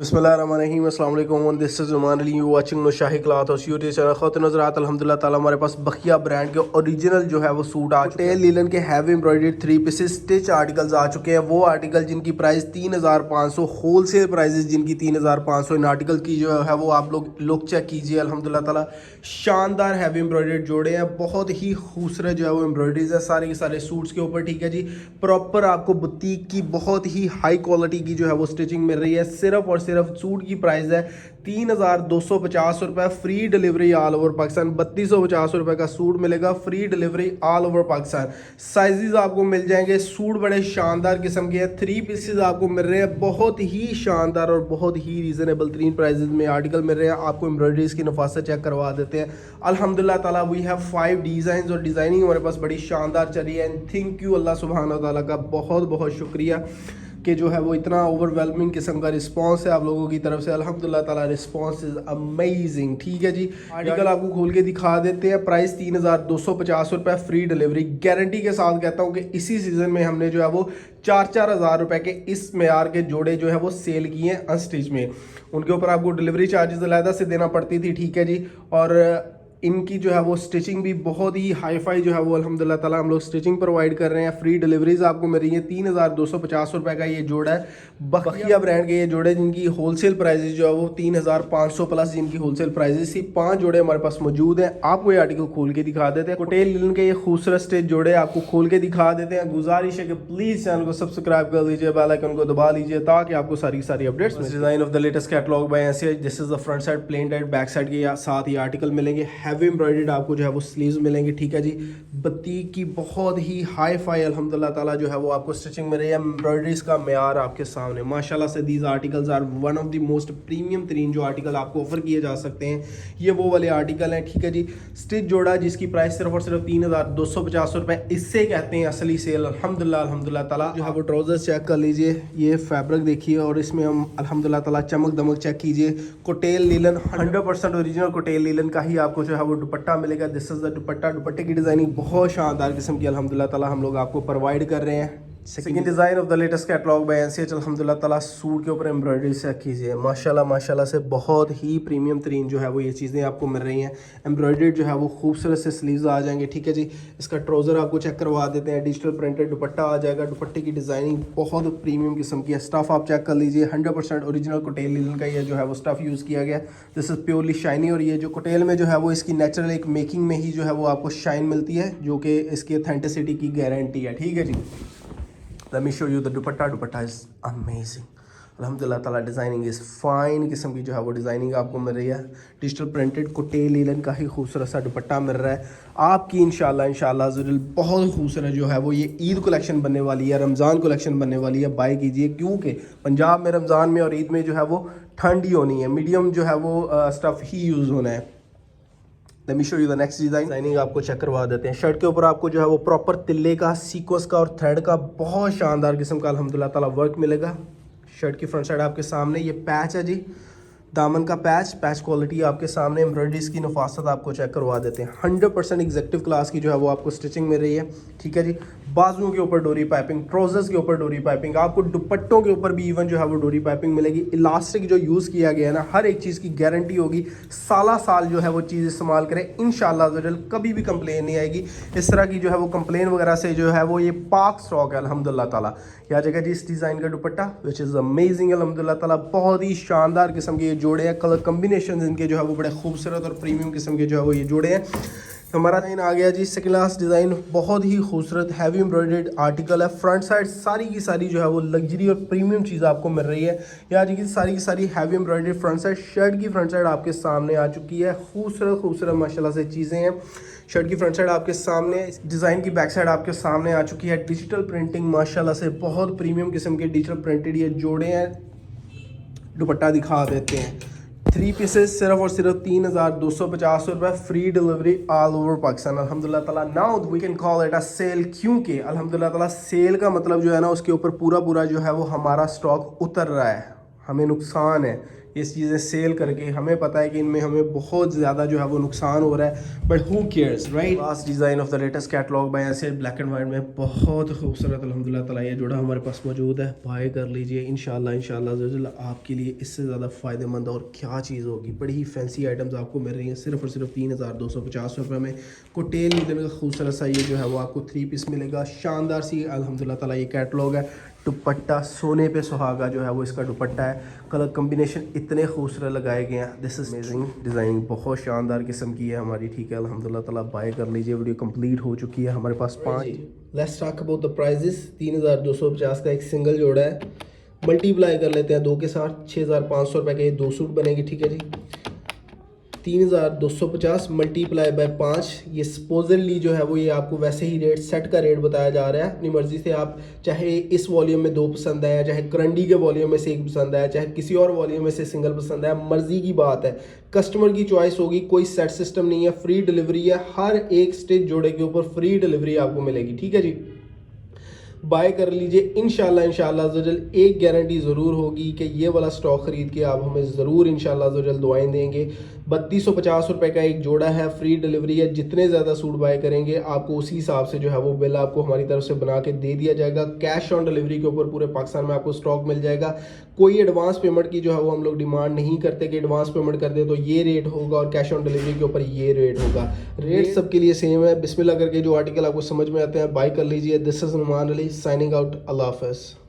बिस्मिल्लाहिर्रहमानिर्रहीम अस्सलाम वालेकुम this is Numan Ali you watching Nushahi cloth house YouTube channel ख़ातिन हज़रात अल्हम्दुलिल्लाह ताला हमारे पास बखिया ब्रांड के ओरिजिनल जो है वो सूट आ चुके हैं। लीलन के heavy embroidered 3 pieces stitch articles आ चुके हैं। वो आर्टिकल जिनकी प्राइस 3500 होलसेल प्राइजेस जिनकी 3500 इन आर्टिकल की जो है वो आप लोग लुक चेक कीजिए। अल्हम्दुलिल्लाह ताला शानदार हैवी एम्ब्रॉयडर्ड जोड़े हैं, बहुत ही खूबसूरत जो है वो एम्ब्रॉयडरीज है सारे के सारे सूट्स के ऊपर। ठीक है जी, प्रॉपर आपको बुटीक की बहुत ही हाई क्वालिटी की जो है वो स्टिचिंग मिल रही है। सिर्फ और सिर्फ सूट की प्राइस है 3250 रुपये, free delivery all over Pakistan. 3250 रुपये का सूट मिलेगा, free delivery all over Pakistan. Sizes आपको मिल जाएंगे, सूट बड़े शानदार किस्म के हैं। 3 पीसेस आपको मिल रहे हैं बहुत ही शानदार और बहुत ही रीजनेबल तरीन प्राइजेस में आर्टिकल मिल रहे हैं आपको। एम्ब्रॉयडरीज की नफासत चेक करवा देते हैं। अल्हम्दुलिल्लाह ताला वी हैव 5 डिज़ाइन और डिज़ाइनिंग हमारे पास बड़ी शानदार चली है। एंड थैंक यू अल्लाह सुब्हान व तआला का बहुत बहुत शुक्रिया कि जो है वो इतना ओवरवेलमिंग किस्म का रिस्पांस है आप लोगों की तरफ से। अल्हम्दुलिल्लाह ताला रिस्पांस इज़ अमेजिंग। ठीक है जी, आर्टिकल आपको खोल के दिखा देते हैं। प्राइस 3250 रुपये, फ्री डिलीवरी। गारंटी के साथ कहता हूँ कि इसी सीज़न में हमने जो है वो 4-4 हज़ार रुपये के इस मेयार के जोड़े जो है वो सेल किए हैं अनस्टिच में। उनके ऊपर आपको डिलीवरी चार्जेस अलहदा से देना पड़ती थी। ठीक है जी, और इनकी जो है वो स्टिचिंग भी बहुत ही हाई फाई जो है वो अल्हम्दुलिल्लाह ताला हम लोग स्टिचिंग प्रोवाइड कर रहे हैं। फ्री डिलीवरीज आपको मिल रही है। 3250 रुपये का ये जोड़ा है। बखिया ब्रांड के ये जोड़े जिनकी होलसेल प्राइजेस जो है वो 3500 प्लस जिनकी होलसेल प्राइजेस थी। 5 जोड़े हमारे पास मौजूद हैं। आपको ये आर्टिकल खोल के दिखा देते हैं। कोटेल लिनन के ये खूबसूरत स्टिच जोड़े आपको खोल के दिखा देते हैं। गुजारिश है कि प्लीज़ चैनल को सब्सक्राइब कर लीजिए, बेल आइकन को दबा लीजिए ताकि आपको सारी updates. Design of the latest catalogue by NCH. This is the front side plain tight, back side के साथ ये आर्टिकल मिलेंगे। हैवी एम्ब्रॉयडर्ड आपको जो है वो स्लीव्स मिलेंगे। ठीक है जी, बतीक की बहुत ही हाई फाई अल्हम्दुलिल्लाह ताला जो है वो आपको स्टिचिंग में रही है। एम्ब्रॉयडरीज का मेयार आपके सामने माशाल्लाह से। These articles are one of the most premium तरीन जो आर्टिकल आपको ऑफर किए जा सकते हैं, ये वो वाले आर्टिकल हैं। ठीक है जी, स्टिच जोड़ा जिसकी प्राइस सिर्फ और सिर्फ 3250 रुपये, इससे कहते हैं असली सेल। अल्हम्दुलिल्लाह ताला जो है वो ट्राउजर्स चेक कर लीजिए, ये फैब्रिक देखिए और इसमें हम अल्हम्दुलिल्लाह ताला चमक दमक चेक कीजिए। कोटेल लीलन 100% ओरिजिनल कोटेल लीलन का ही आपको जो है वो दुपट्टा मिलेगा। दिस इज द दुपट्टा। दुपट्टे की डिजाइनिंग बहुत शानदार किस्म की अल्हम्दुलिल्लाह ताला हम लोग आपको प्रोवाइड कर रहे हैं। Second design of the latest catalogue by NCH. अल्हम्दुलिल्लाह ताला सूट के ऊपर एम्ब्रॉयडरी चेक कीजिए, माशाल्लाह से बहुत ही प्रीमियम तरीन जो है वो ये चीज़ें आपको मिल रही हैं। एम्ब्रॉयडर्ड जो है वो खूबसूरत से स्लीव्स आ जाएंगे। ठीक है जी, इसका ट्राउज़र आपको चेक करवा देते हैं। डिजिटल प्रिंटेड दुपट्टा आ जाएगा। दुपट्टे की डिज़ाइनिंग बहुत प्रीमियम किस्म की है। स्टफ़ आप चेक कर लीजिए, 100% ओरिजिनल कोटेल लीलन का ये जो है वो स्टफ़ यूज़ किया गया। This is purely shiny. और ये जो कोटेल में जो है वो इसकी नेचुरल एक मेकिंग में ही जो है वो आपको शाइन मिलती है, जो कि इसकी ऑथेंटिसिटी की गारंटी है। ठीक है जी, Let me show you the dupatta. Dupatta is amazing अल्हम्दुलिल्लाह ताला। डिज़ाइनिंग इज़ फाइन किस्म की जो है वो डिज़ाइनिंग आपको मिल रही है। डिजिटल प्रिंटेड कोटेल लीलन का ही खूबसूरत सा दुपट्टा मिल रहा है आपकी। इंशाल्लाह ज़रूर बहुत खूबसूरत जो है वो ये ईद कलेक्शन बनने वाली है, रमज़ान कलेक्शन बनने वाली है। बाय कीजिए, क्योंकि पंजाब में रमज़ान में और ईद में जो है वो ठंड ही होनी है, मीडियम जो है वो स्टफ़ ही यूज़ होना है। Let me show you the next designing आपको चेक करवा देते हैं। शर्ट के ऊपर आपको जो है वो प्रॉपर तिल्ले का, सीक्वेंस का और थ्रेड का बहुत शानदार किस्म का अल्हम्दुलिल्लाह ताला वर्क मिलेगा। शर्ट की फ्रंट साइड आपके सामने ये पैच है जी, दामन का पैच क्वालिटी आपके सामने। एम्ब्रॉयडरीज की नफासत आपको चेक करवा देते हैं। 100% एग्जेक्टिव क्लास की जो है वो आपको स्टिचिंग मिल रही है। ठीक है जी, बाजुओं के ऊपर डोरी पाइपिंग, ट्राउजर्स के ऊपर डोरी पाइपिंग, आपको दुपट्टों के ऊपर भी इवन जो है वो डोरी पाइपिंग मिलेगी। इलास्टिक जो यूज़ किया गया है ना, हर एक चीज़ की गारंटी होगी। साल जो है वो चीज़ इस्तेमाल करें, इंशाल्लाह ज़रूर कभी भी कंप्लेन नहीं आएगी। इस तरह की जो है वो कंप्लेन वगैरह से जो है वो ये पाक स्टॉक है अल्हम्दुलिल्लाह ताला। क्या जगह जी इस डिज़ाइन का दुपट्टा विच इज़ अमेजिंग अल्हम्दुलिल्लाह ताला। बहुत ही शानदार किस्म के ये जोड़े हैं। कलर कम्बिनेशन इनके जो है वो बड़े खूबसूरत और प्रीमियम किस्म के जो है वो ये जोड़े हैं। हमारा डिज़ाइन आ गया जी सेकंड लास्ट डिज़ाइन, बहुत ही खूबसूरत हैवी एम्ब्रॉयडर्ड आर्टिकल है। फ्रंट साइड सारी की सारी जो है वो लग्जरी और प्रीमियम चीज़ आपको मिल रही है। यहाँ जी की सारी heavy embroidered front side. Shirt की फ्रंट साइड आपके सामने आ चुकी है। खूबसूरत माशाल्लाह से चीज़ें हैं। शर्ट की फ्रंट साइड आपके सामने, डिज़ाइन की बैक साइड आपके सामने आ चुकी है। डिजिटल प्रिंटिंग माशाल्लाह से बहुत प्रीमियम किस्म के डिजिटल प्रिंटेड ये जोड़े हैं। दुपट्टा दिखा देते हैं। 3 पीसेस सिर्फ और सिर्फ 3250 रुपये, free delivery all over Pakistan. अल्हम्दुलिल्लाह ताला now we can call it a sale, क्योंकि अल्हम्दुलिल्लाह ताला सेल का मतलब जो है ना उसके ऊपर पूरा जो है वो हमारा स्टॉक उतर रहा है। हमें नुकसान है ये चीज़ें सेल करके। हमें पता है कि इनमें हमें बहुत ज़्यादा जो है वो नुकसान हो रहा है, but who cares, right. Last design of the latest catalogue by ऐसे ब्लैक एंड वाइट में बहुत खूबसूरत अल्हम्दुलिल्लाह ताला ये जोड़ा हमारे पास मौजूद है। बाय कर लीजिए इंशाल्लाह आपके लिए इससे ज़्यादा फ़ायदेमंद और क्या चीज़ होगी। बड़ी ही फैंसी आइटम्स आपको मिल रही हैं सिर्फ और सिर्फ 3250 रुपये में। कोटेल लीलन का खूबसूरत सा ये जो है वो आपको 3 पीस मिलेगा। शानदार सी अल्हम्दुलिल्लाह ताला ये कैटलॉग है। दुपट्टा सोने पे सुहागा जो है वो इसका दुपट्टा है। कलर कम्बिनेशन इतने खूबसूरत लगाए गए हैं। दिस इज़ अमेजिंग डिज़ाइनिंग बहुत शानदार किस्म की है हमारी, ठीक है। अल्हम्दुलिल्लाह ताला बाय कर लीजिए। वीडियो कंप्लीट हो चुकी है हमारे पास 5। Let's talk about the prices. 3250 का एक सिंगल जोड़ा है। मल्टीप्लाई कर लेते हैं 2 के साथ, 6500 रुपये के ये 2 सूट बनेगी, ठीक है जी। 3250 मल्टीप्लाई बाय 5, ये सपोजली जो है वो ये आपको वैसे ही रेट सेट का रेट बताया जा रहा है। अपनी मर्ज़ी से आप चाहे इस वॉल्यूम में 2 पसंद आया, चाहे करंडी के वॉल्यूम में से 1 पसंद आया, चाहे किसी और वॉल्यूम में से सिंगल पसंद आया, मर्ज़ी की बात है, कस्टमर की चॉइस होगी। कोई सेट सिस्टम नहीं है, फ्री डिलीवरी है। हर एक स्टिच जोड़े के ऊपर फ्री डिलीवरी आपको मिलेगी, ठीक है जी। बाय कर लीजिए इंशाल्लाह एक गारंटी ज़रूर होगी कि ये वाला स्टॉक ख़रीद के आप हमें ज़रूर इंशाल्लाह दुआएं देंगे। 3250 रुपये का एक जोड़ा है, फ्री डिलीवरी है। जितने ज़्यादा सूट बाय करेंगे आपको उसी हिसाब से जो है वो बिल आपको हमारी तरफ से बना के दे दिया जाएगा। कैश ऑन डिलीवरी के ऊपर पूरे पाकिस्तान में आपको स्टॉक मिल जाएगा। कोई एडवांस पेमेंट की जो है वो हम लोग डिमांड नहीं करते कि एडवांस पेमेंट कर दे तो ये रेट होगा और कैश ऑन डिलीवरी के ऊपर ये रेट होगा। रेट सबके लिए सेम है। बिस्मिल्लाह करके जो आर्टिकल आपको समझ में आते हैं बाय कर लीजिए। This is Numan Ali signing out. अल्लाह हाफ़िज़।